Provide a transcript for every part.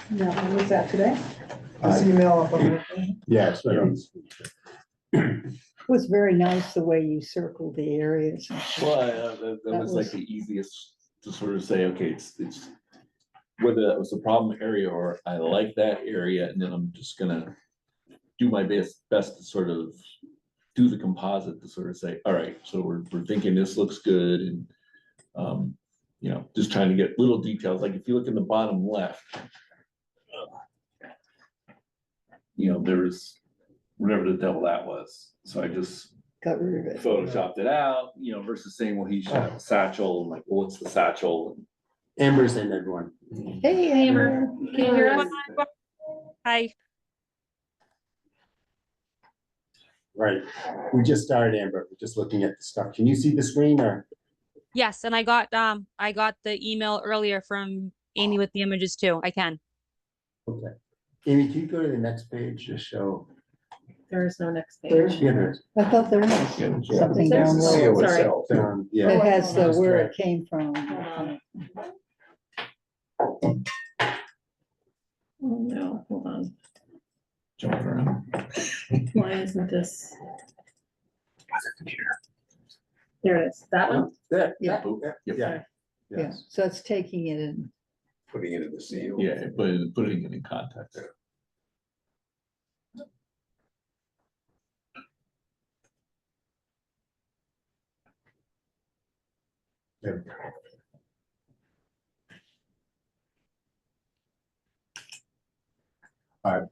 No, when was that today? This email up on the. Yes, right on the screen. It was very nice the way you circled the areas. Well, that That was like was- the easiest to sort of say, okay, it's whether that was the problem area or I like that area, and then I'm just gonna do my best to sort of do the composite to sort of say, all right, so we're thinking this looks good, and you know, just trying to get little details, like if you look in the bottom left, you know, there's whatever the devil that was, so I just Got rid of it. photoshopped it out, you know, versus saying, well, he should have a satchel, I'm like, well, what's the satchel? Amber's in, everyone. Hey, Amber, can you hear us? Hi, Right. We just started, Amber. We're just looking at the stuff. Can you see the screen or? yes, and I got the email earlier from Amy with the images too. I can. Okay. Amy, can you go to the next page to show? There is no next page. Yeah, there is. I thought there was Yeah. something Is there? down Oh, lower. sorry. Yeah. It has the Just where drag. it came from. Oh, no, hold on. Jumping around. Why isn't this? There it is. That one? There, Yeah. yeah. Yeah, Yes. so it's taking it in. Putting it in the seal. Yeah, putting it in context. There. All right,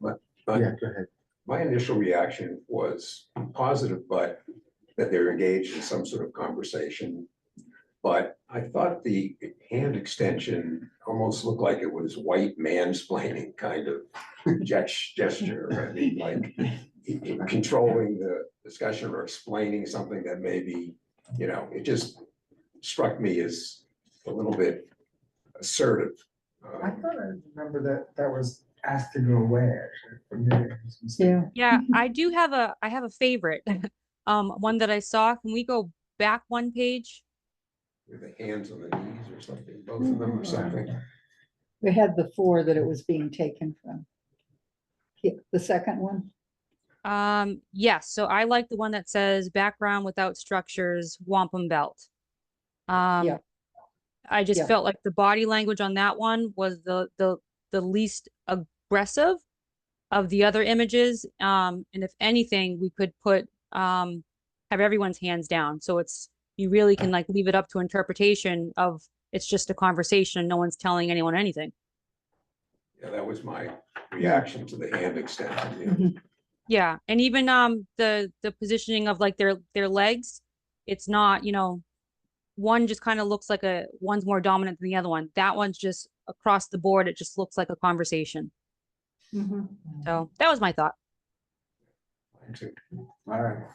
But yeah, go ahead. my initial reaction was positive, but that they're engaged in some sort of conversation. But I thought the hand extension almost looked like it was white mansplaining kind of gesture. I mean, like controlling the discussion or explaining something that maybe, you know, it just struck me as a little bit assertive. I thought I remember that that was asked to go away, actually, from meetings. Yeah, I have a favorite. One that I saw. Can we go back one page? With the hands on the knees or something, both of them or something. We had the four that it was being taken from. Yeah, the second one, Yes, so I like the one that says background without structures, wampum belt. Yeah. I just Yeah. felt like the body language on that one was the least aggressive of the other images. And if anything, we could put have everyone's hands down. So you really can like leave it up to interpretation of it's just a conversation. No one's telling anyone anything. Yeah, that was my reaction to the hand extension. Yeah. Mhm. Yeah, and even the positioning of like their legs, it's not, you know, one just kind of looks like one's more dominant than the other one. That one's just across the board, it just looks like a conversation. Mhm. So that was my thought. Mine too. All right.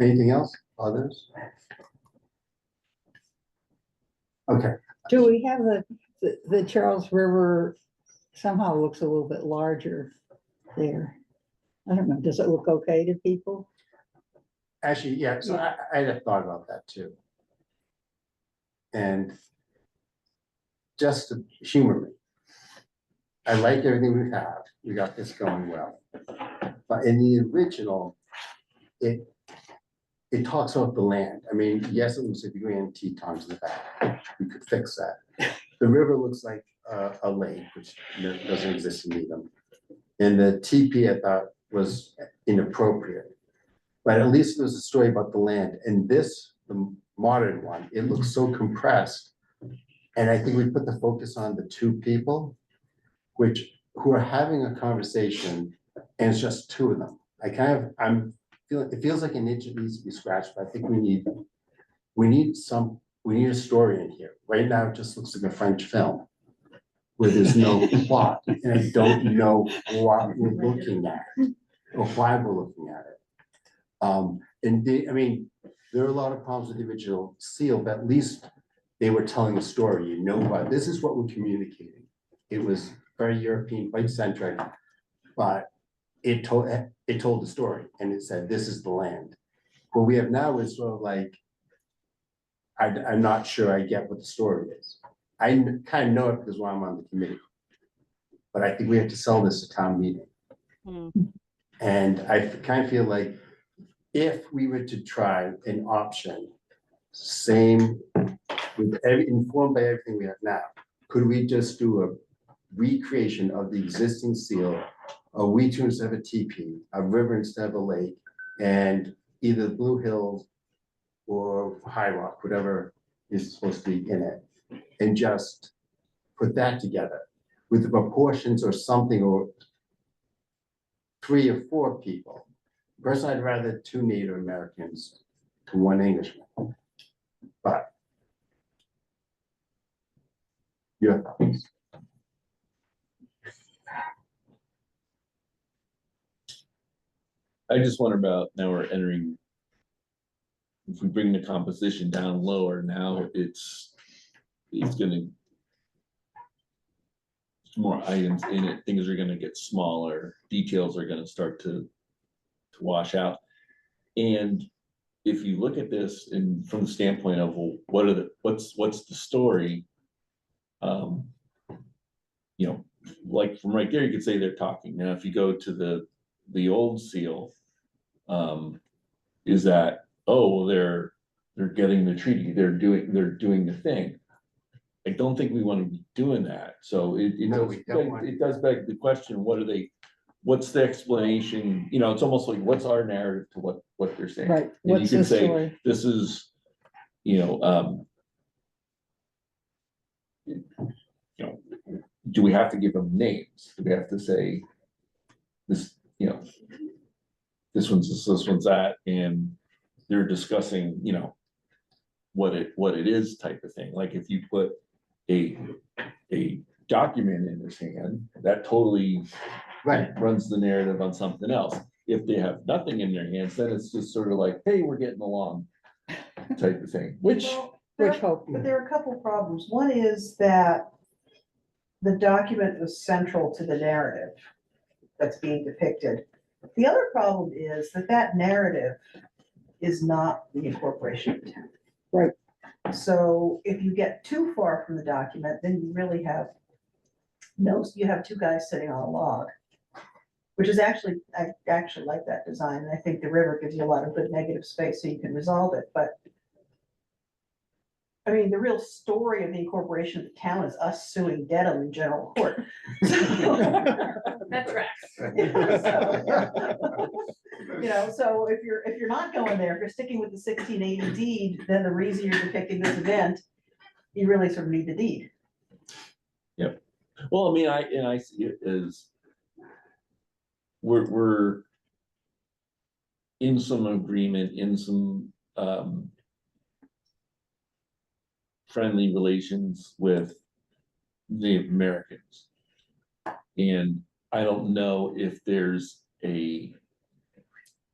Anything else? Others? Okay, Do we have the Charles River somehow looks a little bit larger there? I don't know, does it look okay to people? actually, yeah, so I had thought about that too. And just to humor me, I like everything we have. We got this going well. But in the original, it talks about the land. I mean, yes, it looks like the Grand Tetons in the back. We could fix that. The river looks like a lake, which doesn't exist in Needham. And the TP I thought was inappropriate. But at least there's a story about the land. And this, the modern one, it looks so compressed. And I think we put the focus on the two people, who are having a conversation, and it's just two of them. It feels like an itch that needs to be scratched, but I think we need a story in here. Right now, it just looks like a French film where there's no plot, and I don't know what we're looking at or why we're looking at it. I mean, there are a lot of problems with the original seal, but at least they were telling a story. You know what? This is what we're communicating. It was very European, quite centric, but it told the story, and it said, this is the land. What we have now is sort of like, I'm not sure I get what the story is. kind of know it because I'm on the committee. But I think we have to sell this to town meeting. Hmm. And I kind of feel like if we were to try an option, same with informed by everything we have now, could we just do a recreation of the existing seal, a Weecher instead of a TP, a river instead of a lake, and either Blue Hills or High Rock, whatever is supposed to be in it, and just put that together with the proportions or something, or 3 or 4 people. Personally, I'd rather 2 Native Americans to 1 Englishman. But your thoughts? I just wonder about, now we're entering. If we bring the composition down lower, now it's gonna. There's more items in it, things are gonna get smaller, details are gonna start to wash out. And if you look at this in, from the standpoint of, well, what's the story? You know, like from right there, you could say they're talking. Now, if you go to the old seal, is that, oh, well, they're getting the treaty, they're doing the thing. I don't think we want to be doing that. So No, we don't want it does beg the question, what's the explanation? You know, it's almost like, what's our narrative to what they're saying? Right, And you what's can the say, story? this is, you know, do we have to give them names? Do we have to say this, you know, this one's this, this one's that, and they're discussing, you know, what it is type of thing. Like if you put a document in his hand, that totally Right. runs the narrative on something else. If they have nothing in their hands, then it's just sort of like, hey, we're getting along type of thing, which, Well, Which there- hope. But there are a couple problems. One is that the document was central to the narrative that's being depicted. The other problem is that that narrative is not the incorporation of the town. Right. So if you get too far from the document, then you really have you have 2 guys sitting on a log, which is actually, I actually like that design. And I think the river gives you a lot of good negative space so you can resolve it, but I mean, the real story of the incorporation of the town is us suing Dedham in general court. That tracks. You know, so if you're not going there, if you're sticking with the 1680 deed, then the reason you're depicting this event, you really sort of need the deed. well, I mean, I see it as we're in some agreement, in some friendly relations with Native Americans. And I don't know if there's a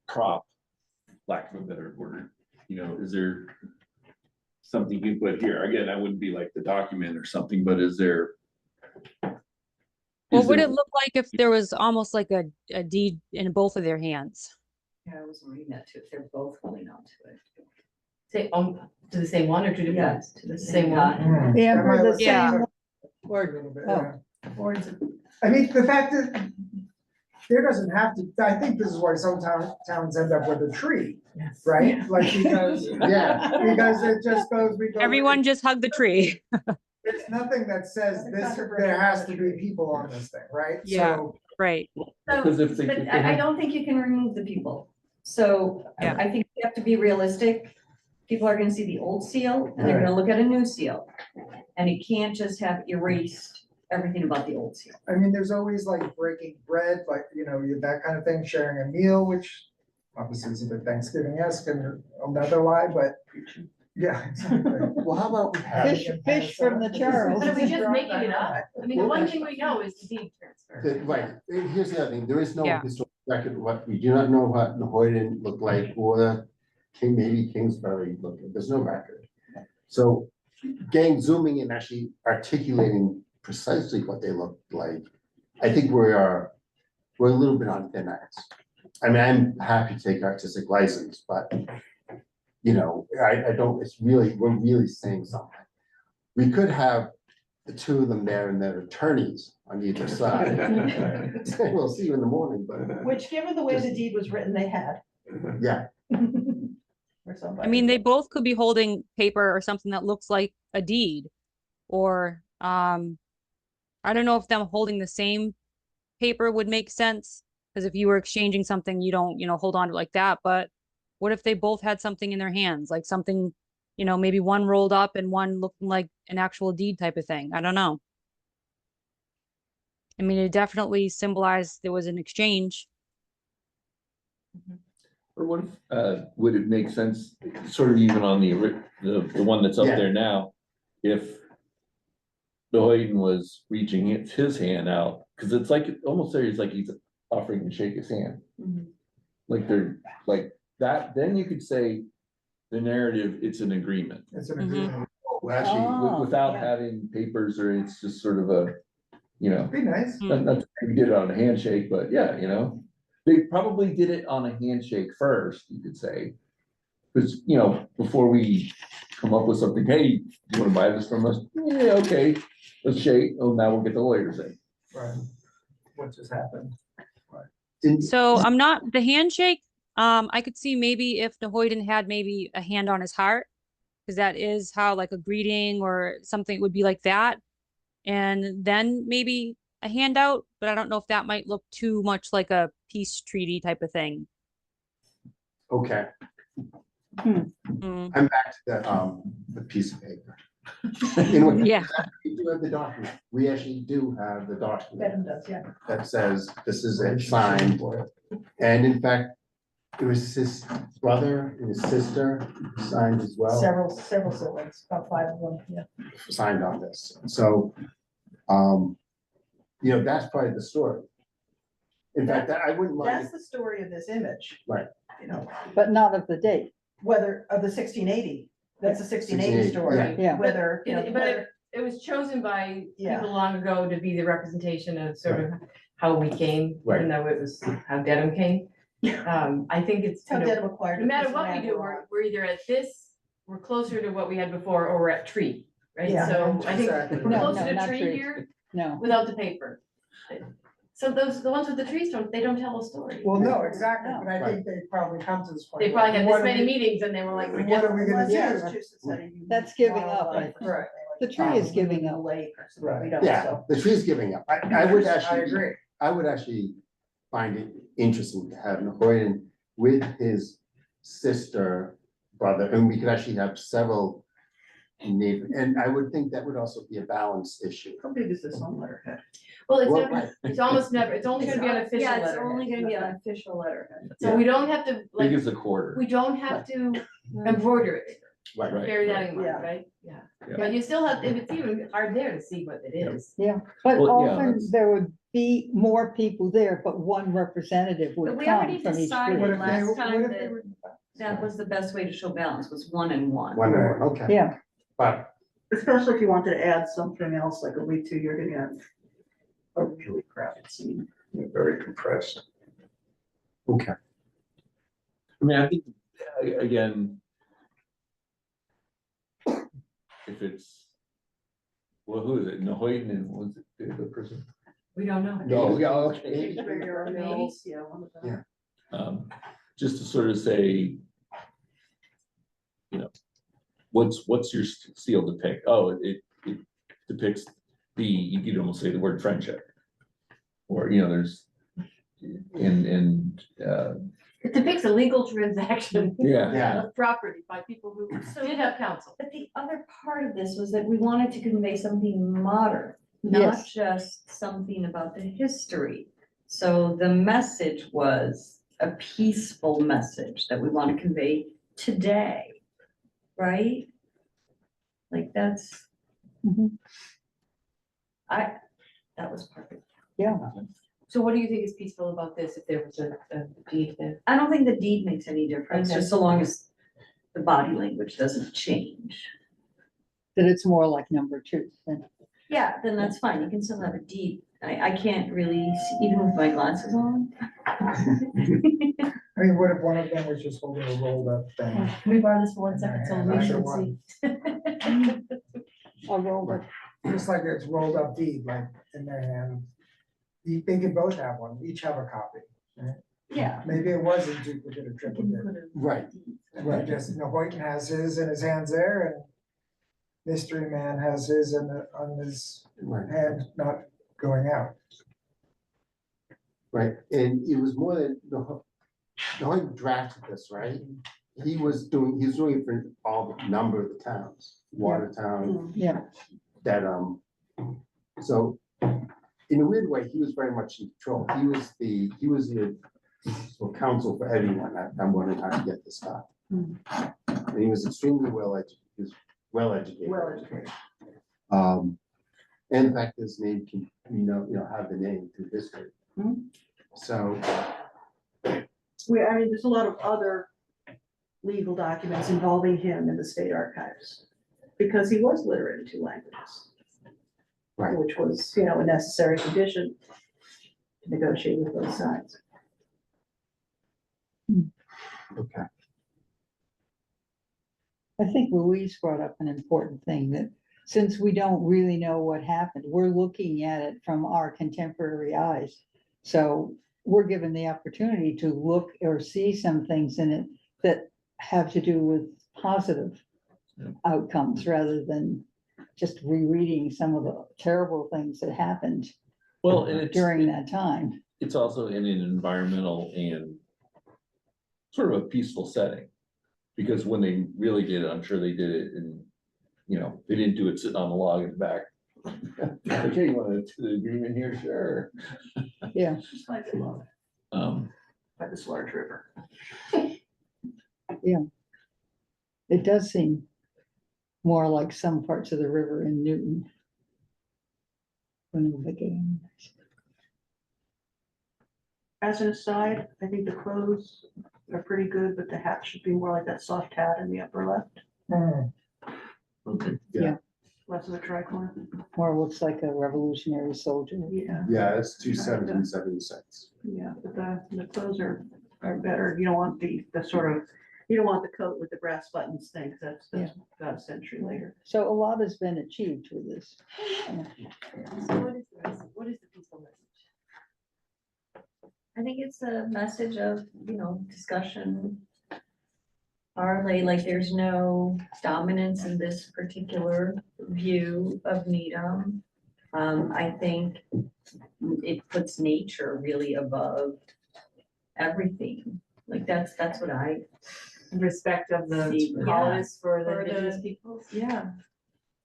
prop, lack of a better word, you know, is there something you put here? Again, I wouldn't be like the document or something, but is there? What is would there- it look like if there was almost like a deed in both of their hands? Yeah, I was reading that too, if they're both holding on to it. Say, to the same one or 2 different? Yeah, ones? to the Same same one. Hmm. Yeah, That might the look Yeah. same, a or, little bit, Oh. yeah. or is it? I mean, the fact that there doesn't have to, I think this is why some towns end up with a tree, right? Like, because, Yeah. because it just goes, we go. Everyone just hug the tree. It's nothing that says The this, controversial there has to tree. be people on this thing, right? Yeah. So, Right. Because if they- But if they I have- don't think you can remove the people. So Yeah. I think you have to be realistic. People are gonna see the old seal and they're gonna look at a new seal. And you can't just have erased everything about the old seal. I mean, there's always like breaking bread, like, you know, that kind of thing, sharing a meal, which obviously is a bit Thanksgiving-esque and another lie, but yeah. Exactly. Well, how about we have fish from the Charles. But are we just making it up? I mean, the one thing we know is the deed transfer. Right, here's the other thing, there is no Yeah. historical record, of what, we do not know what Nahoyden looked like, or maybe Kingsbury looked like, there's no record. So, getting, zooming in, actually articulating precisely what they looked like, I think we're a little bit on thin ice. I mean, I'm happy to take artistic license, but, you know, I don't, it's really, we're really saying something. We could have the two of them there and their attorneys on either side. We'll see you in the morning, but Which, given the way the deed was written, they had. yeah, Or somebody. I mean, they both could be holding paper or something that looks like a deed. Or, I don't know if them holding the same paper would make sense. Because if you were exchanging something, you don't, hold on to it like that. But what if they both had something in their hands, like something, maybe one rolled up and one looking like an actual deed type of thing? I don't know. I mean, it definitely symbolized there was an exchange. Or what if, would it make sense, sort of even on the one that's up Yeah. there now, if the Hoyden was reaching his hand out, because it's like, almost there, it's like he's offering to shake his hand. Mhm. Like they're, like that, then you could say the narrative, it's an agreement. It's an Mhm. agreement. actually, Oh, Without yeah. having papers, or it's just sort of a, Be nice. Mm. not that we did it on a handshake, but yeah, they probably did it on a handshake first, you could say. Because, before we come up with something, hey, do you wanna buy this from us? Yeah, okay, let's shake, oh, now we'll get the lawyers in. Right. What just happened? didn't- So I'm not the handshake. I could see maybe if Nahoyden had maybe a hand on his heart, because that is how like a greeting or something would be like that. And then maybe a handout, but I don't know if that might look too much like a peace treaty type of thing. okay, Mm, I'm back to the piece of paper. Anyway, Yeah. we do have the document, we actually do have the document Dedham does, yeah. that says this is it signed. And in fact, it was his brother and his sister signed as well. Several siblings, about 5 of them, yeah. Signed on this, so, that's part of the story. In fact, I wouldn't mind, That's the story of this image. Right. but not of the date. Whether, of the 1680, that's the 1680, 1680 story, yeah. Yeah. whether, But it was chosen by Yeah. people long ago to be the representation of sort of how we came, Right. even though it was how Dedham came. I think it's, how Dedham acquired. no a matter piece of what we land do, we're we're either at this, we're closer to what we had before, or we're at tree, right? Yeah. So I think Exactly. we're No, closer no, to not tree tree. here No, without the paper. So the ones with the trees they don't tell a story. Well, no, exactly, No. but I think they probably come to this point. They probably had What this are many we- meetings and they were like, What are we gonna Unless do? Massachusetts had a unique That's giving up, wildlife I or think. something, The like tree is Blue giving up. Lake or something, we Right. don't, yeah, so. the tree's giving up. I would I actually, agree. I would actually find it interesting to have Nahoyden with his sister, brother, and we could actually have several neighbors, and I would think that would also be a balance issue. How big is this on letterhead? well, it's Well, never, right. it's almost never, it's only gonna be on official Yeah, it's letterhead. only gonna be on official letterhead. So we don't have to, Big like, as a quarter. we don't have to embroider it, Right, Right, bear that in Yeah. mind, right? Yeah. Yeah. But you still have, it's even hard there to see what it is. yeah, but Well, yeah, often that's- there would be more people there, but one representative But would we come already from each decided What group. if they- last what time if they that were- that was the best way to show balance, was one and one. one, okay. Yeah, But, Especially if you wanted to add something else, like a week 2, you're gonna have a really crowded scene. Very compressed. okay, I mean, I think, again, if it's, well, who is it? Nahoyden and was it the other person? We don't know. no, yeah, okay, Maybe. Yeah, one of them. Yeah. Just to sort of say, what's your seal depict? Oh, it depicts you could almost say the word friendship. Or, there's, It depicts a legal transaction yeah, yeah, of property by people who did have counsel. But the other part of this was that we wanted to convey something modern, not Yes. just something about the history. So the message was a peaceful message that we want to convey today, right? Like that's. Mhm. That was perfect. So what do you think is peaceful about this, if there was a deed there? I don't think the deed makes any difference, Okay. just so long as the body language doesn't change. that it's more like number 2. then. Yeah, then that's fine. You can still have a deed. I can't really see, even with my glasses on. I mean, what if one of them was just holding a rolled up thing? Can we borrow this for 1 second so Yeah, we sure, can see? I'll roll it. just like it's rolled up deed, like in their hand. They could both have one, each have a copy. Yeah. Maybe it was a duplicate or triplicate. Right, And they just, Hoyton has his in his hands there, and Mystery Man has his on his right, hand, not going out. right. And it was more than the one who drafted this, right? He was doing it for all the number of the towns, Watertown, Yeah, that, so in a weird way, he was very much in control. He was the counsel for everyone. I'm wondering how to get this stuff. And he was extremely well educated. Well educated. And in fact, his name can, have the name through history. So, I mean, there's a lot of other legal documents involving him in the state archives, because he was literate in 2 languages. Right. Which was, a necessary condition to negotiate with both sides. okay, I think Louise brought up an important thing, that since we don't really know what happened, we're looking at it from our contemporary eyes. So we're given the opportunity to look or see some things in it that have to do with positive Yeah. outcomes, rather than just rereading some of the terrible things that happened Well, and during that time. it's also in an environmental and sort of a peaceful setting. Because when they really did it, I'm sure they did it in, they didn't do it sitting on the log in the back. Okay, you want to do the agreement here? Sure. Yeah, Just like it loved Um, by this large river. it does seem more like some parts of the river in Newton. When we began. As an aside, I think the clothes are pretty good, but the hat should be more like that soft hat in the upper left, okay. less of a tricorn. More looks like a revolutionary soldier. Yeah, yeah, it's 217.76. yeah, but the clothes are better. You don't want the sort of, you don't want the coat with the brass buttons thing, 'cause that's about a century later. So a lot has been achieved with this. So what is the peaceful message? I think it's a message of, discussion. Parlay, like there's no dominance in this particular view of Needham. I think it puts nature really above everything. Like that's what I Respect of the see. colonists for the For the- indigenous peoples. Yeah,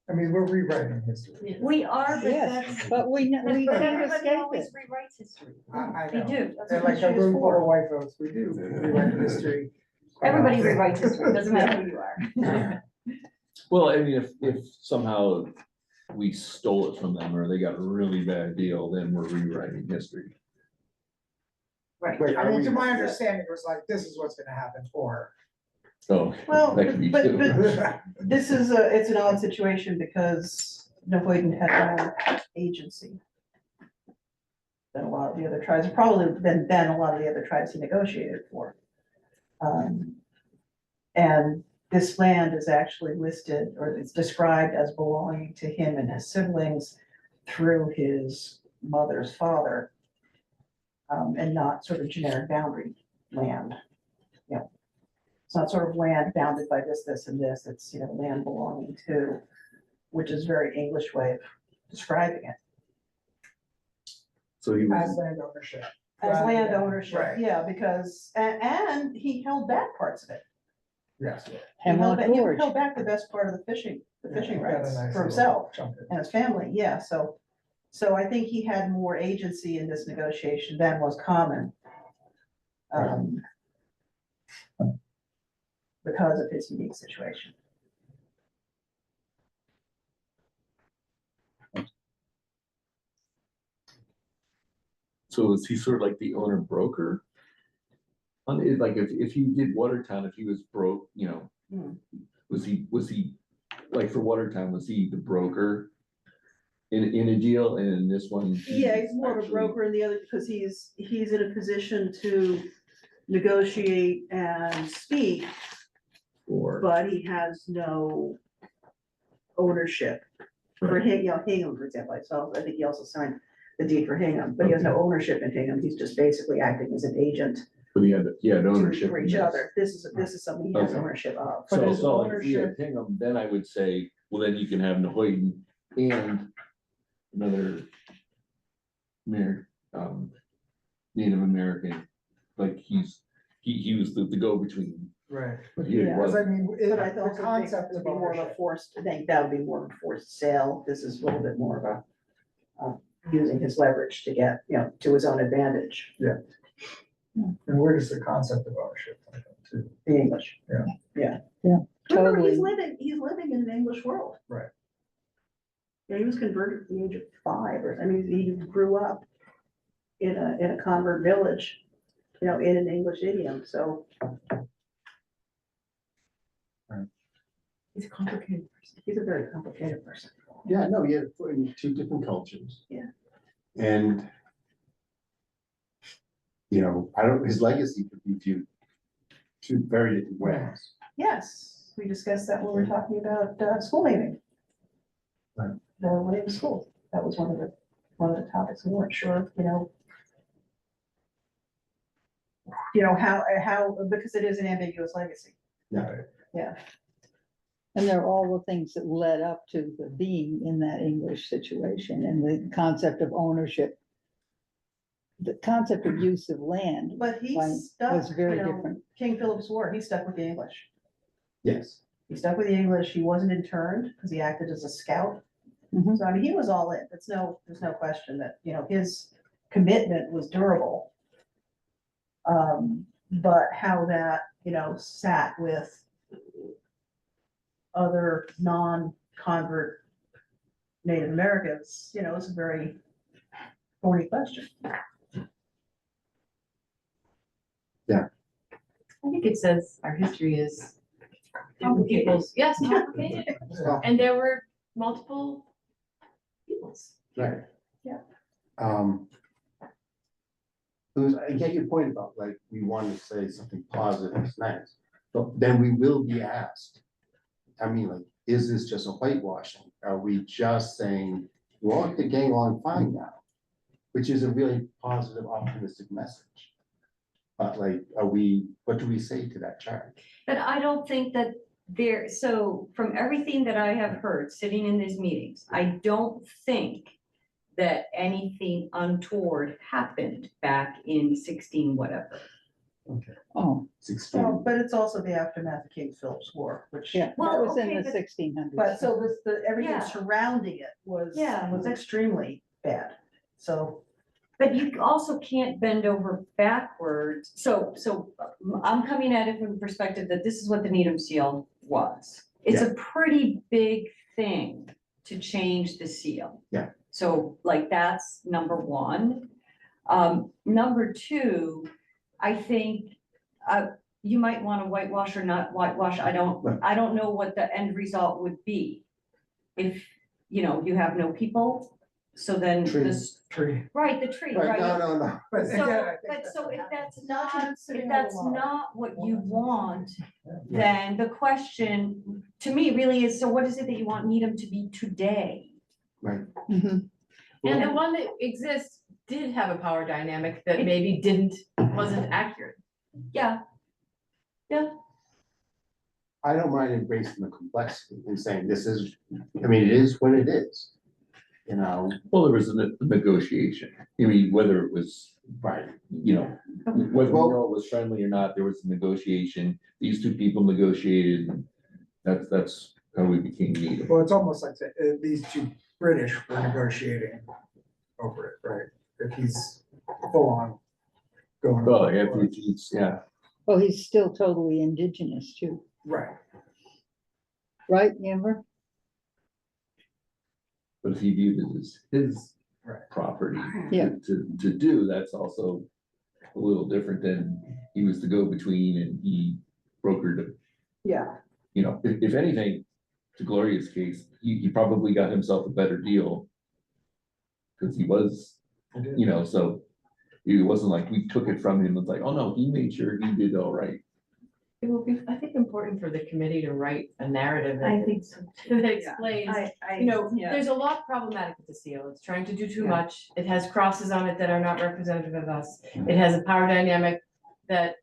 I mean, we're rewriting history. we are, but Yes, that's. but we But can't everybody escape always it. rewrites history. I They know. do. That's And what like a history is room full of for. white folks, we do rewrite history. Everybody rewrites history, doesn't matter who you are. Well, I mean, if somehow we stole it from them or they got a really bad deal, then we're rewriting history. Right. Wait, I are mean, we? to my understanding, it was like, this is what's gonna happen, or. So Well, that could be but- too. but- This is it's an odd situation because Navoidin had no agency than a lot of the other tribes, probably than a lot of the other tribes he negotiated for. And this land is actually listed, or it's described as belonging to him and his siblings through his mother's father, and not sort of generic boundary land. It's not sort of land bounded by this, this, and this, it's, land belonging to, which is very English way of describing it. So he As was, land ownership. As Rather land than- ownership, right. yeah, because, and he held back parts of it. Yes. He Hemlock held Gorge. back the best part of the fishing Got a rights nice for little himself chunk of it. and his family, yeah, so I think he had more agency in this negotiation than was common. Because of his unique situation. so is he sort of like the owner broker? On it, like if he did Watertown, if he was broke, Hmm. was he, like for Watertown, was he the broker? In a deal, and in this one? Yeah, he's more of a actually- broker in the other, because he's in a position to negotiate and speak, Or, but he has no ownership For Hingham, for example, I think he also signed the deed for Hingham, but he has no ownership in Hingham, he's just basically acting as an agent But he had ownership. for in each this. other. This is something he has Okay. ownership of. But So, his so like if we had ownership- Hingham, then I would say, well, then you can have Nahoyden and another Native American, like he was the go-between, Right, but he Yeah. because I was. mean, But I the also think concept it would of be more of a ownership. forced, I think that would be more of a forced sale. This is a little bit more of a using his leverage to get, to his own advantage, And where does the concept of ownership come from too? the English. Yeah. Yeah. Remember, Totally. he's living in an English world. Right. Yeah, he was converted at the age of 5, or, I mean, he grew up in a convert village, in an English idiom, so. He's a complicated person. He's a very complicated person. Yeah, no, he had to put in 2 different cultures. Yeah. And his legacy could be viewed 2 very different ways. Yes, we discussed that when we were talking about school naming. Right. The way of school, that was one of the topics, we weren't sure, how, because it is an ambiguous legacy. Yeah. Yeah, And they're all the things that led up to the being in that English situation and the concept of ownership. The concept of use of land but he Right, stuck, was very different. King Philip's War, he stuck with the English. Yes. He stuck with the English, he wasn't interned, because he acted as a scout. Mhm. So, I mean, he was all in, there's no question that, his commitment was durable. But how that, sat with other non-convert Native Americans, it's a very thorny question. I think it says our history is different Complicated. people's, yes, complicated, Well, and there were multiple peoples. right. Yeah. I get your point about, like, we want to say something positive, it's nice, but then we will be asked. I mean, like, is this just a whitewashing? Are we just saying, we're all getting along fine now? Which is a really positive, optimistic message. But like, what do we say to that charge? But I don't think that so from everything that I have heard, sitting in these meetings, I don't think that anything untoward happened back in 16, whatever. Oh, 16. Well, but it's also the aftermath of King Philip's War, which. yeah, that Well, was in okay, the but- 1600s. But so everything Yeah. surrounding it was Yeah, but- extremely bad, so. But you also can't bend over backwards. So I'm coming at it from the perspective that this is what the Needham seal was. It's a pretty big thing to change the seal. Yeah. So like that's number one. Number two, I think you might want to whitewash or not whitewash. I don't know what the end result would be. If, you have no people, so then Tree. this, Tree. right, the tree, Right, right? no. But again, So, I think but that's so what if happens. that's Not not, sitting if on that's the lawn. not what you want, then the question to me really is, so what is it that you want Needham to be today? Right. Mhm. And the one that exists did have a power dynamic that maybe wasn't accurate. Yeah, I don't mind embracing the complexity and saying this is, it is what it is. Well, there was a negotiation. I mean, whether it was, Right. whether it was friendly or not, there was a negotiation. These 2 people negotiated. And that's how we became Native. Well, it's almost like these 2 British were negotiating over it, right? If he's full on going. Well, over it. yeah. Well, he's still totally indigenous too, Right, right, Amber? But if he viewed it as his Right. property Yeah. to do, that's also a little different than he was the go-between and he brokered it. Yeah. If anything, to Gloria's case, he probably got himself a better deal. Cause he was, I did. so it wasn't like we took it from him. It's like, oh no, he made sure he did all right. It will be, I think, important for the committee to write a narrative I that think so. that explains, you know, yeah. there's a lot problematic with the seal. It's trying to do too Yeah. much. It has crosses on it that are not representative of us. It has a power dynamic that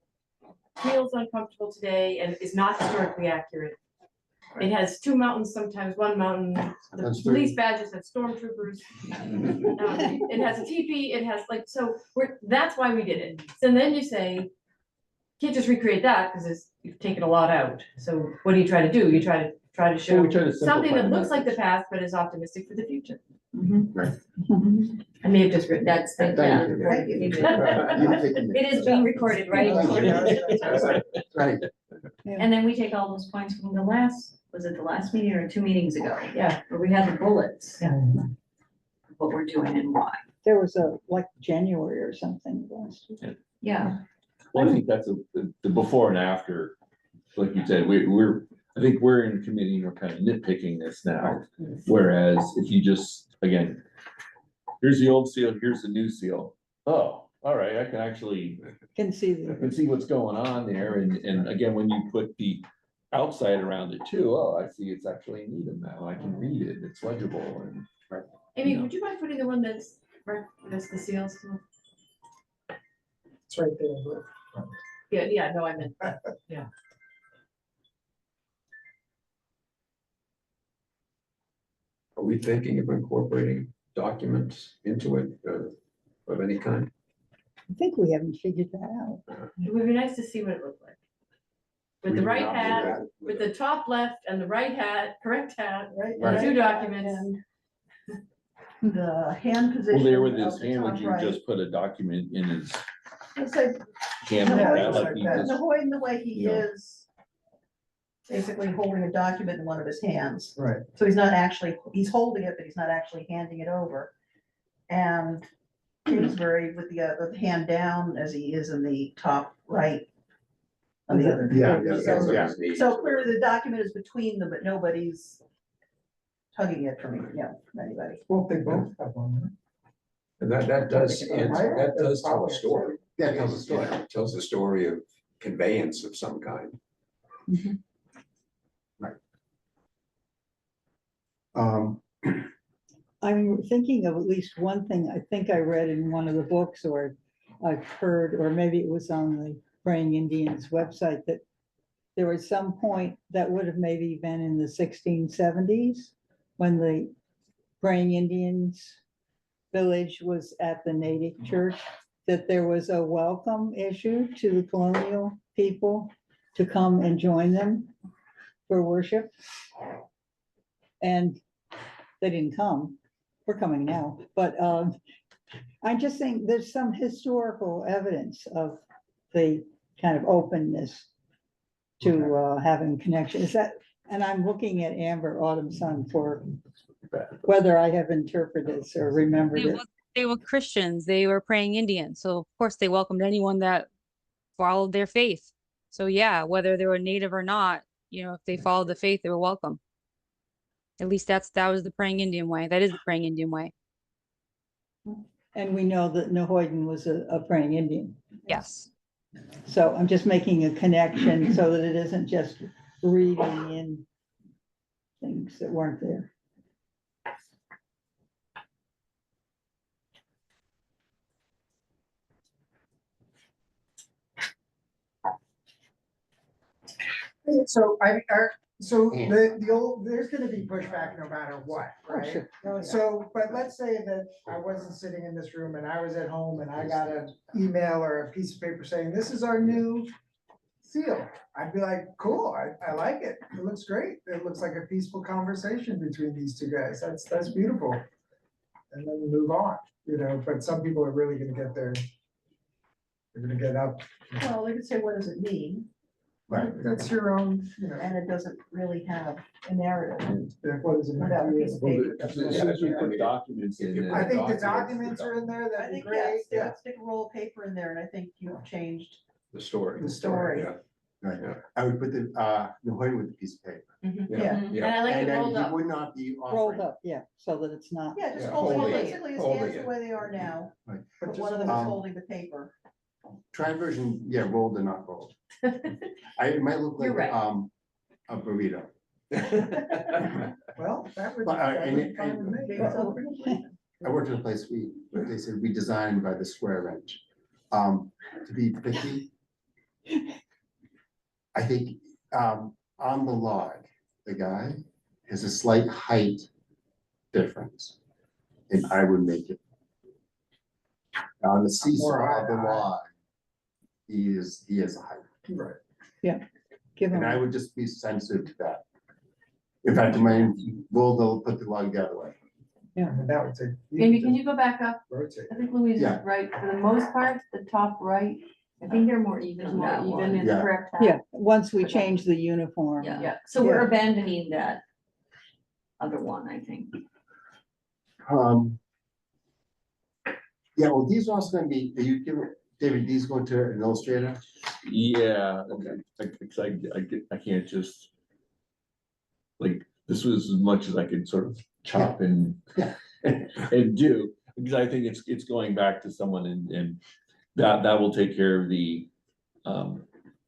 feels uncomfortable today and is not historically accurate. It has two mountains, sometimes one mountain. The That's police true. badges have stormtroopers. It has a teepee, it has like, so that's why we did it. So then you say, can't just recreate that because you've taken a lot out. So what do you try to do? You try to Well, show we try to something simplify that the looks like the message. past, but is optimistic for the future. Right. I may have just written that. That's, Thank you. Thank you. You've taken It is being recorded, right? Right, And then we take all those points from the last, was it the last meeting or 2 meetings ago? Yeah. Where we had the bullets. Yeah. What we're doing and why. There was a, like, January or something last year. Yeah, Well, I think that's the before and after, like you said, I think we're in committee, we're kind of nitpicking this now. Whereas if you just, again, here's the old seal, here's the new seal. Oh, all right, I can actually, Can see I the, can see what's going on there. And again, when you put the outside around it too, oh, I see it's actually in Needham now. I can read it, it's legible and. Amy, would you mind putting the one that's the seals? It's right there. Yeah, no, I meant, Are we thinking of incorporating documents into it of any kind? I think we haven't figured that out. it would be nice to see what it looked like. With the We right did not do hat, that with the top left and the right hat, correct hat, Right. Right. two documents. And the hand position. Well, there with of his the hand, would top you right. just put a document in his It's like, hand like that, like he just. Nahoy, in the way he Yeah. is basically holding a document in one of his hands. Right. So he's not actually, he's holding it, but he's not actually handing it over. And Kingsbury with the hand down as he is in the top right. On the other. Yeah, That's yeah, what yeah. is needed. So clearly the document is between them, but nobody's tugging it from, from anybody. Well, they both have one. And that does, that does tell a story. Yeah, it tells a story. Yeah, it tells a story of conveyance of some kind. Um, I'm thinking of at least one thing I think I read in one of the books, or I've heard, or maybe it was on the Praying Indians website, that there was some point that would have maybe been in the 1670s when the Praying Indians village was at the native church, that there was a welcome issued to the colonial people to come and join them for worship. And they didn't come. We're coming now, but I just think there's some historical evidence of the kind of openness to having connection. Is that, and I'm looking at Amber Autumn Sun for whether I have interpreted this or remembered it. They were Christians, they were praying Indians, so of course they welcomed anyone that followed their faith. So yeah, whether they were native or not, if they followed the faith, they were welcome. At least that was the praying Indian way. That is the praying Indian way. And we know that Nahoyden was a praying Indian. Yes. So I'm just making a connection so that it isn't just reading in things that weren't there. So the old, there's gonna be pushback no matter what, right? So, but let's say that I wasn't sitting in this room and I was at home and I got an email or a piece of paper saying, this is our new seal. I'd be like, cool, I like it. It looks great. It looks like a peaceful conversation between these two guys. That's beautiful. And then we move on, but some people are really gonna get they're gonna get up. Well, they could say, what does it mean? Right, that's your own, And it doesn't really have a narrative. what is it? Without a piece of paper. As soon as we put documents in. I I then think the documents are in there, I that'd be think, great. yes, stick a roll of paper in there, and I think you've changed. The story. The story. Yeah, right, Yeah. I would put the Nahoy with a piece of paper. Yeah. And I like And it then rolled he up. would not be Rolled offering. up, yeah, so that it's not. Yeah, just Yeah, holding, holding it, basically his holding hands the it. way they are now, Right. but just one of them is um, holding the paper. Try version, yeah, rolled and not rolled. It might look You're like, right. a burrito. Well, that would, But, that and would be it- fine with me. I worked in a place, they said we designed by the square inch. To be picky. I think, on the log, the guy has a slight height difference. And I would make it. On the seesaw of the log, he is a height. Right. Give And I them, would just be sensitive to that. In fact, they'll put the log the other way. And that would take. Amy, can you go back up? Rotate. I think Louise is Yeah. right, for the most part, the top right I think they're more even is on more that even one. in the Yeah. correct half. yeah, once we change the uniform. Yeah, Yeah. so we're Yeah. abandoning that other one, I think. Yeah, well, these are also gonna be, are you giving, David, these going to an illustrator? Yeah, okay, because I can't just. Like, this was as much as I could sort of chop and, and do, because I think it's going back to someone and that will take care of the.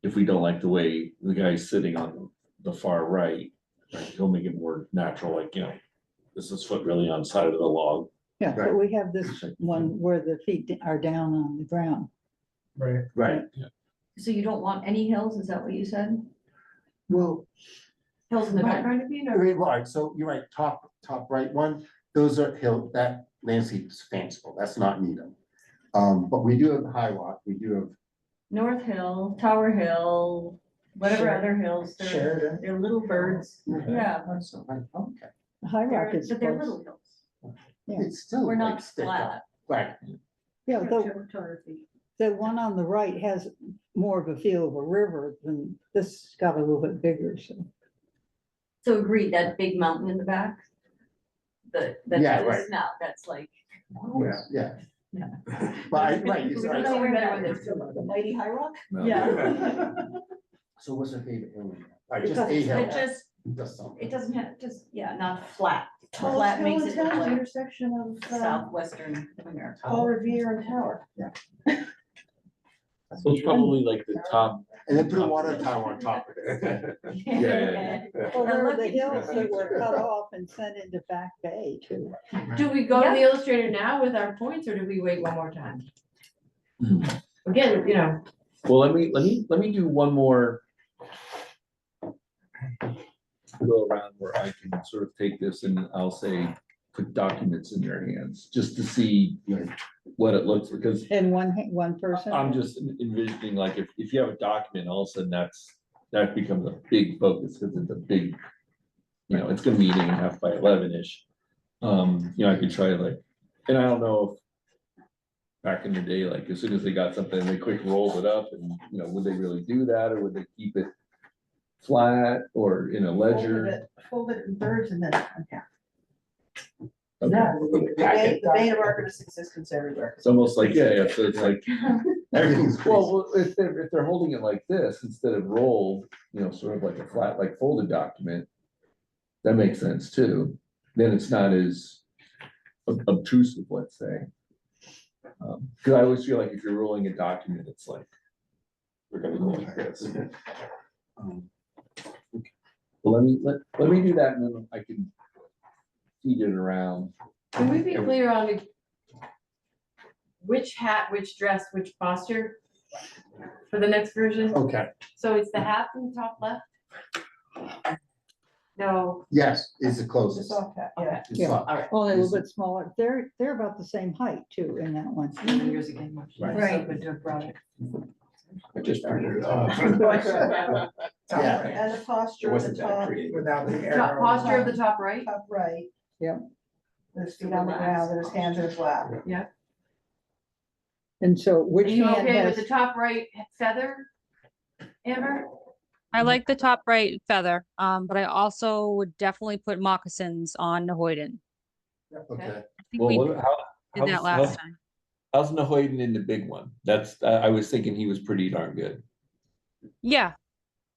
If we don't like the way the guy's sitting on the far right, he'll make it more natural, like, this is foot really on the side of the log. Yeah, but Right. we have this one where the feet are down on the ground. Right. Right. So you don't want any hills, is that what you said? Well, Hills in the Right. background of you, I mean, right, so you're right, top right one, those are that landscape is fanciful, that's not Needham. But we do have the high rock, we do have, North Hill, Tower Hill, whatever Sheridan. other hills, they're, Sheridan. they're little birds. Yeah. So, right, okay, High Rock They're, is but they're close. little hills. Yeah. it's still We're like not stick flat. up, right, Yeah, the one on the right has more of a feel of a river than this got a little bit bigger, so. So agreed, that big mountain in the back? Yeah, right. Now, that's like. yeah. Yeah. But right, it's We're right. gonna We're better better with with it. The mighty high rock? Yeah. So what's your favorite hill? Just Because a hill. it just, Just something. it doesn't have, just, yeah, not flat. Tallest Flat hill makes in it look town, like intersection of southwestern America. Paul Revere and Tower. So it's probably like the top, And then put a water tower on top of it. Yeah. Well, there are look the at- hills that were cut off and sent into Back Bay too. Do we go to the illustrator now with our points, or do we wait one more time? Again, well, let me do one more. Go around where I can sort of take this and I'll say, put documents in your hands, just to see what it looks, because And one person? I'm just envisioning, like, if you have a document, all of a sudden that becomes a big focus, because it's a big, it's gonna be 8.5 by 11-ish. I could try like, and I don't know if back in the day, like, as soon as they got something, they quick rolled it up and, would they really do that, or would they keep it flat or in a ledger? Fold it in thirds and then, okay. Okay. The vein of archivist existence everywhere. It's almost like, yeah, so it's like, Everything's crazy. well, if they're holding it like this instead of rolled, sort of like a flat, like folded document, that makes sense too. Then it's not as obtrusive, let's say. Cause I always feel like if you're rolling a document, it's like, we're gonna go like this. Well, let me do that, and then I can feed it around. can we be clear on which hat, which dress, which posture for the next version? Okay, So it's the hat in the top left? No, yes, it's the It's a closest. soft hat, yeah. It's Yeah. soft. all right. Only a little bit smaller. They're about the same height too in that one. Years again. Right. Open to a project. I just figured it out. Yeah. And the It posture of the wasn't that top, creative. Without the Top arrow. posture of the top right? top right. Yep. With his feet on the ground and his hands in his lap. And so Are which you hand okay with has, the top right feather? Amber? I like the top right feather, but I also would definitely put moccasins on Nahoyden. Okay, I think Well, we what- how- did that how's- last how's- time. How's Nahoyden in the big one? That's, I was thinking he was pretty darn good. Yeah,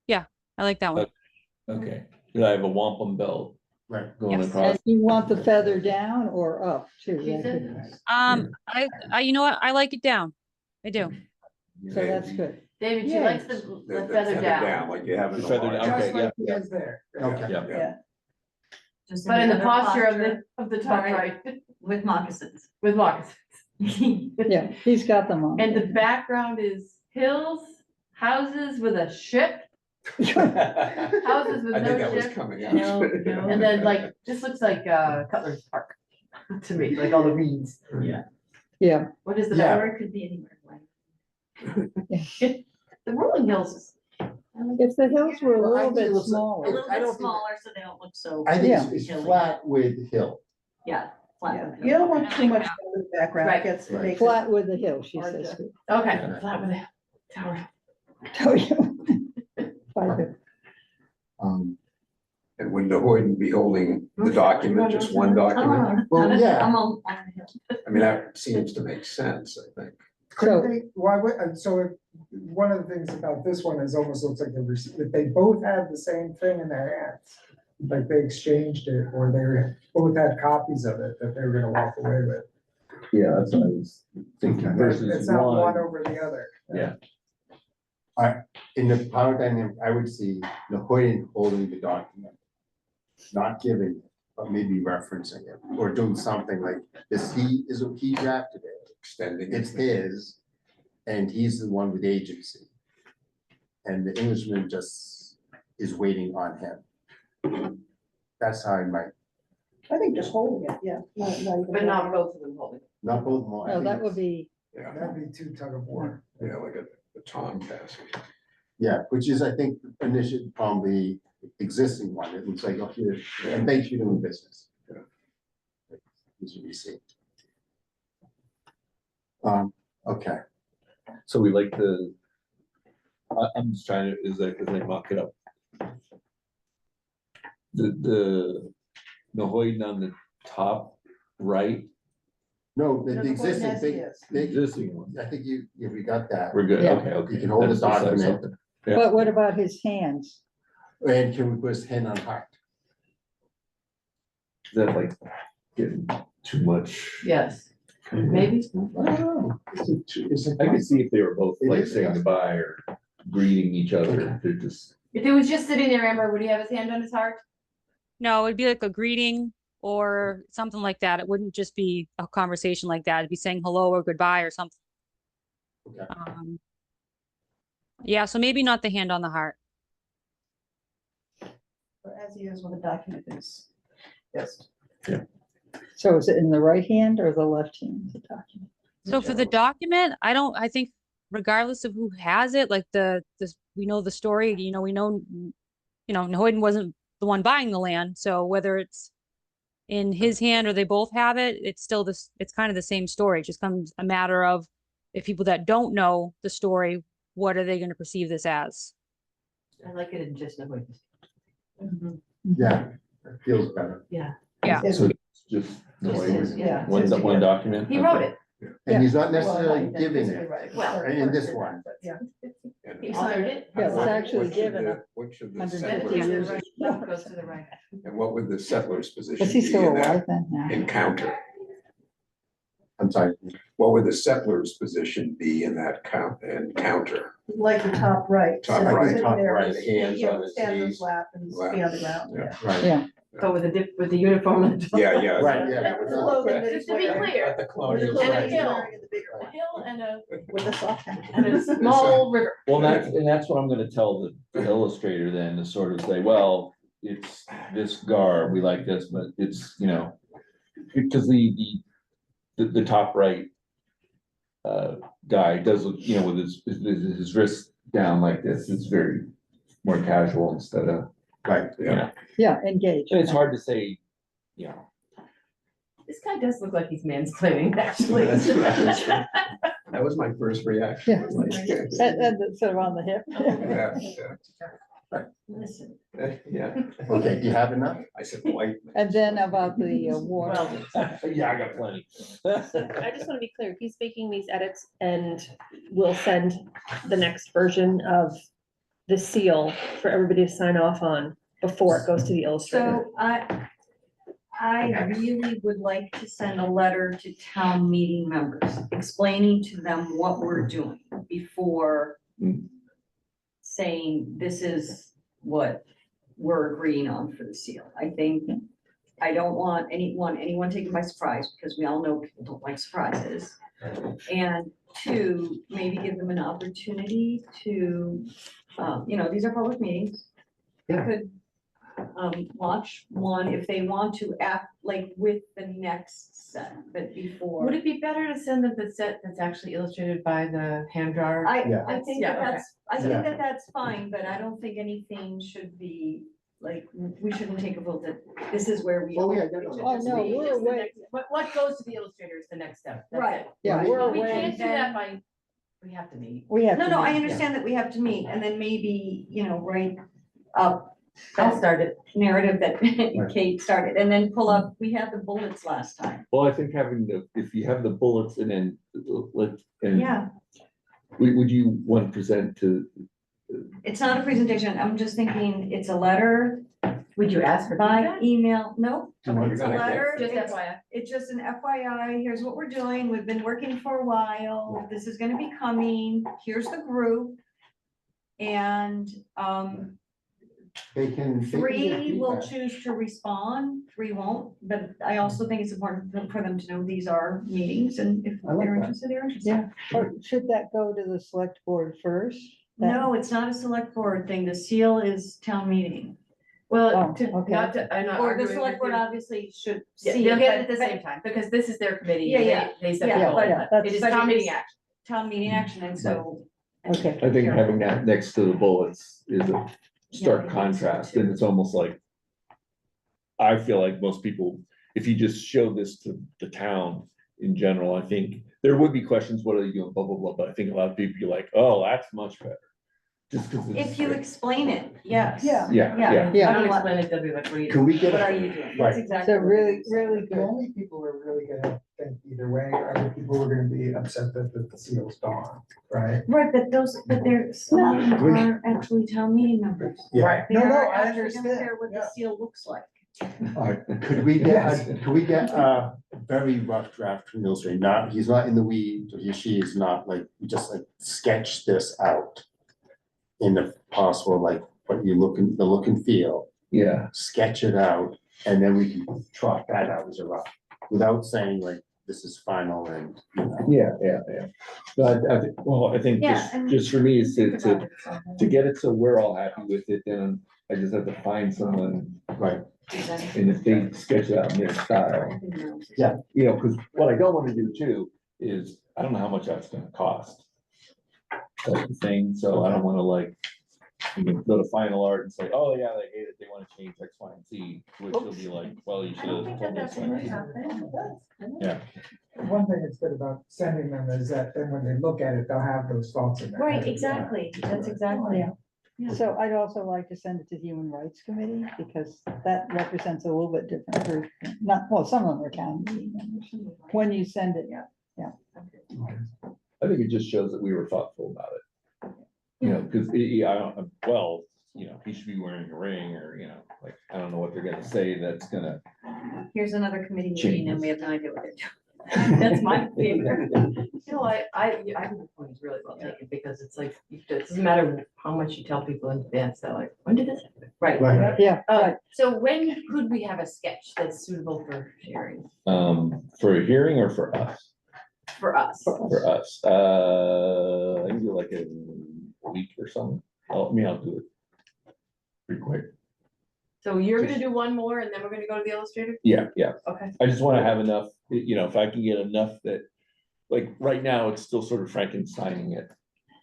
I like that one. Okay, I have a wampum belt right. going Yes. across. and you want the feather down or up too? She That said- could- I you know what? I like it down. I do. So that's good. David, she Yeah. likes the feather down. Like you have in The the feather law. down. Just Okay, like yeah, he is there. Okay. Yeah. Yeah, Just But in the other posture posture of the top Right. right, with moccasins. with moccasins. yeah, he's got them on. And the background is hills, houses with a ship, houses with I think no that was ship. coming out. No, no. And then like, this looks like Cutler's Park to me, like all the reeds. Yeah, What is the Yeah. Or it could be anywhere. The rolling hills is. if the hills were a Well, I little think it bit looks like- A smaller, little I bit don't think- smaller so they don't look so, I think Yeah. it's flat with hill. yeah. flat Yeah, with you don't hill. want too much in the background, Right. it gets, it Right. makes it. flat with the hill, she Hard says. Okay, Yeah. flat with a tower. Tell you. By the- And would the Hoyden be holding the document, just one document? Well, yeah. I'm on a hill. I mean, that seems to make sense, I think. Couldn't they, why would, so if, one of the things about this one is almost looks like if they both had the same thing in their hands, like they exchanged it, or they both had copies of it that they were gonna walk away with. Yeah, that's what I was thinking It's versus not one one. over the other. Yeah. In the power dynamic, I would see the Hoyden holding the document, not giving it, but maybe referencing it, or doing something like this. He drafted it. Extending. It's his, and he's the one with agency. And the Englishman just is waiting on him. That's how I might, I think just holding it, yeah. even But not both of them holding. not both more. No, that would be, Yeah, That'd be too tug of war. yeah, like a Tom passage. Yeah, which is, I think, initially from the existing one. It looks like, oh, here, and thanks for doing business. Yeah. Here's a receipt. Okay, So we like the, I'm just trying to, is that, cause I mock it up. The Hoyden on the top right, no, the No, the existing Hoyden as thing, is. the existing one, I think yeah, we got that. we're good, Yeah. okay, okay. You can hold the That's just like document. something. Yeah. but what about his hands? And can we put his hand on heart? Is that like getting too much? Yes, maybe. I don't know. I could see if they were both It like is, saying yeah. goodbye or greeting each other, they're just, If it was just sitting there, Amber, would he have his hand on his heart? No, it'd be like a greeting or something like that. It wouldn't just be a conversation like that. It'd be saying hello or goodbye or something. Okay. Yeah, so maybe not the hand on the heart. But as he is with the document is, yes. So is it in the right hand or the left hand, the document? So for the document, I think regardless of who has it, like we know the story, we know, Hoyden wasn't the one buying the land. So whether it's in his hand or they both have it, it's still it's kind of the same story. It just comes a matter of if people that don't know the story, what are they going to perceive this as? I like it in just a way. Yeah, it feels better. Yeah. Is- so it's just Just, yeah. one document. He wrote it. And he's not well, necessarily not giving physically it. right, Well, or in this person, one. but Yeah. And He authored it. Yeah, it's what- actually what should given the- a What should the 150 Yeah, settlers, years. the right goes to the right. and what would the settlers' position Is he be still in alive that then? No. encounter? I'm sorry. What would the settlers' position be in that encounter? Like the top right. Top sitting- right. sitting Top there, right, just, hands you know, on his stand in knees. his lap and be Lap. on the ground, Yeah. yeah. Right, Yeah, Go with the uniform. and the- Yeah, yeah. right, yeah. That was the clothing that Just he's to be wearing. clear, At the With the colonial clothing And a he's hill. wearing and the bigger a one, hill with the soft hat. and a small river. Well, that's what I'm gonna tell the illustrator then, to sort of say, well, it's this garb, we like this, but it's, because the top right guy does look, with his wrist down like this, it's very more casual instead of, Right, yeah, engage. and it's hard to say, This guy does look like he's mansplaining, actually. That's right. That was my first reaction. Yeah. And sort of on the hip. Yeah, Listen, yeah. okay, do you have enough? I said white. And then about the water. yeah, I got plenty. I just want to be clear, he's making these edits and we'll send the next version of the seal for everybody to sign off on before it goes to the illustrator. so I really would like to send a letter to town meeting members explaining to them what we're doing. before Mm. saying this is what we're agreeing on for the seal. I think, I don't want anyone taken by surprise, because we all know people don't like surprises. And two, maybe give them an opportunity to, these are public meetings. They Yeah. could, watch one if they want to act like with the next set, but before. Would it be better to send them the set that's actually illustrated by the hand drawer? Yeah. I think Yeah, that okay. that's, I think Yeah. that that's fine, but I don't think anything should be, like, we shouldn't take a vote that this is where we. Oh, yeah, are. no, It no. should Oh, just no, be- we're Just the away. next- What goes to the illustrator is the next step. That's Right. it. Yeah, we're But we away. can't do that by, we have to meet. We have No, to no, I meet. understand that we have to meet, and then maybe, write up I'll start it. narrative that Kate started, and then pull up, we had the bullets last time. Well, I think having if you have the bullets and then, and Yeah, would you want to present to, it's not a presentation, I'm just thinking, it's a letter Would you ask for by feedback? email, no, Do you want it's to a go? letter. Just it's- FYI. It's just an FYI, here's what we're doing, we've been working for a while, this is gonna be coming, here's the group. And, They can. they can give three will feedback. choose to respond, three won't, but I also think it's important for them to know these are meetings, and if I like they're that. interested, they're interested. Yeah, or should that go to the select board first? That- No, it's not a select board thing, the seal is town meeting, Well, Oh, to, okay. not to, I'm not or the arguing select with board you. obviously should Yeah, see they'll it, get it at but- the same time, because this is their committee. Yeah, and yeah. They set Yeah, the Yeah, goal. but- yeah, that's, It is but town it meeting is- action. town meeting action, and so. okay. I think having that next to the bullets is a I stark think so contrast, too. and it's almost like. I feel like most people, if you just show this to the town in general, I think there would be questions, what are you doing, blah, blah, blah, but I think a lot of people be like, oh, that's much better. Just because. If you explain it, yes. Yeah. Yeah, Yeah. yeah, Yeah. I don't explain it, they'll be like, what are you Can doing? we get? What a- are you doing? Right. That's exactly. So what it really, is. really The good. only people who are really gonna think either way are the people who are gonna be upset that the seal's gone, right? Right, but they're, some of them are actually town meeting members. Yeah. Right. They No, no, are I actually gonna understand, care what the yeah. seal looks like. All right, could we get a very rough draft from Illustrator, not, he's not in the weeds, or he or she is not like, just like sketch this out. In the possible, like, what you the look and feel, yeah, sketch it out, and then we can trot that out as a rough, without saying like, this is final and, you know. yeah. But I think Yeah, and- just for me is to get it so we're all happy with it, then I just have to find someone. Right, And if they sketch it out in their style, Yeah. you know, because what I don't want to do too is, I don't know how much that's gonna cost. That's the thing, so I don't wanna like, you know, go to final art and say, oh yeah, they hate it, they wanna change X, Y, and Z, which will be like, well, you should have told me X, Y, and Z. Yeah, One thing that's good about sending them is that then when they look at it, they'll have those thoughts in their head. Right, exactly, that's exactly. Yeah. Yeah. So I'd also like to send it to the Human Rights Committee, because that represents a little bit different group. Not, well, some of them are town meeting members. When you send it, I think it just shows that we were thoughtful about it. You know, because I don't, well, you know, he should be wearing a ring, or, you know, like, I don't know what they're gonna say that's gonna. Here's another committee meeting, and Changes. we have no idea what they're doing. That's my favorite. You know, I think the point is really well taken, because it's like, it doesn't matter how much you tell people in advance, they're like, when did this happen? Right. right, yeah, right. So when could we have a sketch that's suitable for sharing For a hearing or for us? for us? For us, I can do like a week or something. I'll do it pretty quick. So you're gonna do one more and then we're gonna go to the illustrator? Yeah. Okay. I just wanna have enough, you know, if I can get enough that, like, right now, it's still sort of Frankensteining it.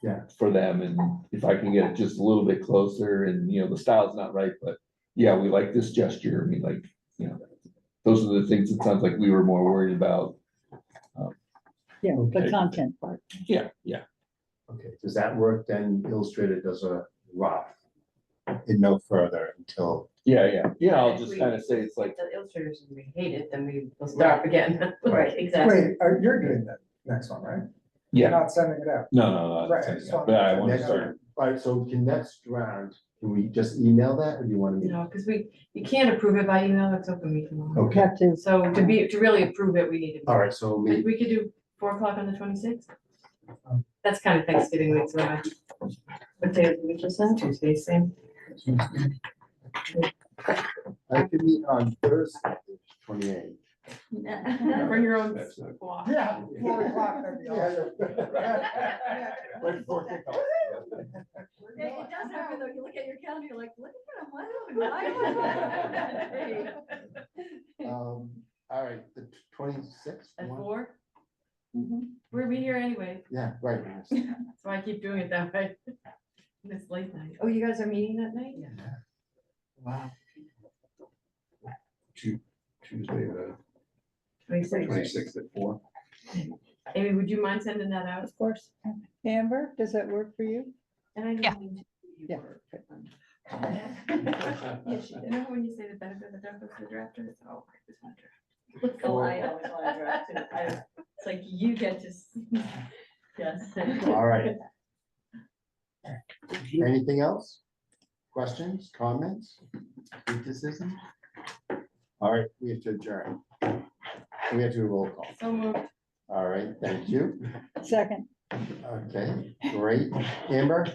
Yeah. For them, and if I can get it just a little bit closer, and, you know, the style's not right, but, yeah, we like this gesture, I mean, like, you know. Those are the things it sounds like we were more worried about. Yeah, the Okay. content part. Yeah. okay, does that work, then Illustrator does a rough. And no further until, Yeah, I'll If just we- kind of say it's like, If the illustrators, we hate it, then we will start again. Right, exactly. Wait, you're doing that next one, right? You're yeah, not sending it out. no, Right, that's- just but I want to next, start. alright, so can next round, can we just email that, or do you want me? No, because you can't approve it by email, it's open meeting law. Okay, Have to, So to really approve it, we need to. alright, so We we, could do 4 o'clock on the 26th. That's kind of Thanksgiving week, so what day of the week is that? Tuesday, same. I could meet on Thursday, 28th. Bring your own. That's not- guac. Yeah, 4 o'clock, that'd be awesome. Right before kickoff. Yeah, it does happen though. You look at your calendar, you're like, look at them, why? All right, the 26th. At one? 4? Mm-hmm. We'll be here anyway, Yeah, right. so I keep doing it that way. It's late night. Oh, you guys are meeting that night? Wow. Tuesday, the 26. 26th at 4. Amy, would you mind sending that out? Of course. Amber, does that work for you? And I Yeah. don't mean to. Yeah. Yes, you know when you say the benefit of the doubt goes to the drafter, it's, oh, I just want to draft. Oh, I always want to draft too. It's like you get to, yes. All right. Anything else? Questions, comments, criticism? All right, we have to adjourn. We have to do a roll call. So moved. All right, thank you. Second, Okay, great. Amber?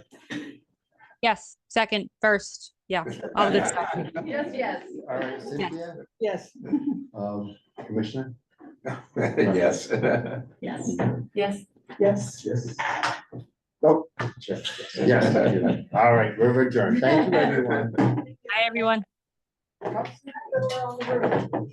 Yes, second, first, yeah, all good stuff. Yes, yes. All right, Cynthia? yes. Commissioner? Yes. Yes. Yes. Yes. Yes. Oh, yes. All right, we're adjourned. Thank you, everyone. Hi, everyone. Around the room.